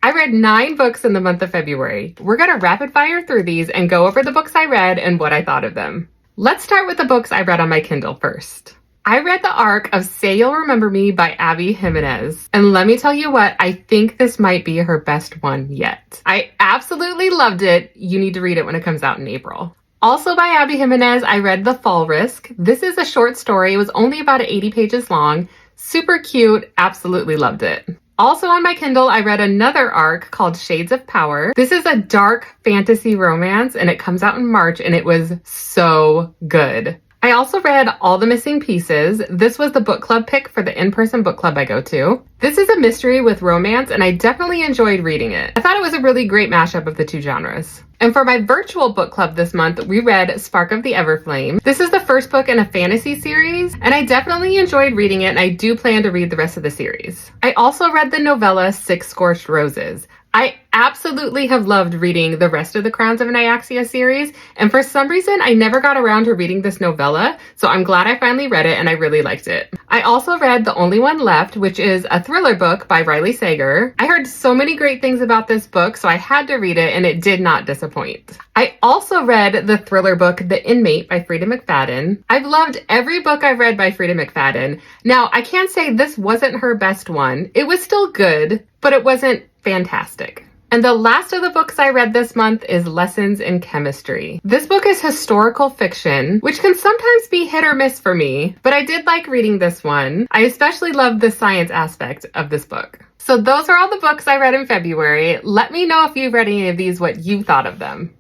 I read 9 books in the month of February. We're gonna rapid fire through these and go over the books I read and what I thought of them. Let's start with the books I read on my Kindle first. I read the arc of Say You'll Remember Me by Abby Jimenez. And let me tell you what, I think this might be her best one yet. I absolutely loved it. You need to read it when it comes out in April. Also by Abby Jimenez, I read The Fall Risk. This is a short story. It was only about 80 pages long. Super cute. Absolutely loved it. Also on my Kindle, I read another arc called Shades of Power. This is a dark fantasy romance and it comes out in March and it was so good. I also read All the Missing Pieces. This was the book club pick for the in-person book club I go to. This is a mystery with romance and I definitely enjoyed reading it. I thought it was a really great mashup of the two genres. And for my virtual book club this month, we read Spark of the Everflame. This is the first book in a fantasy series, and I definitely enjoyed reading it, and I do plan to read the rest of the series. I also read the novella Six Scorched Roses. I absolutely have loved reading the rest of the Crowns of Nyaxia series, and for some reason, I never got around to reading this novella, so I'm glad I finally read it and I really liked it. I also read The Only One Left, which is a thriller book by Riley Sager. I heard so many great things about this book, so I had to read it and it did not disappoint. I also read the thriller book The Inmate by Frida McFadden. I've loved every book I've read by Frida McFadden. Now, I can't say this wasn't her best one. It was still good, but it wasn't fantastic. And the last of the books I read this month is Lessons in Chemistry. This book is historical fiction, which can sometimes be hit or miss for me, but I did like reading this one. I especially loved the science aspect of this book. So those are all the books I read in February. Let me know if you've read any of these, what you thought of them.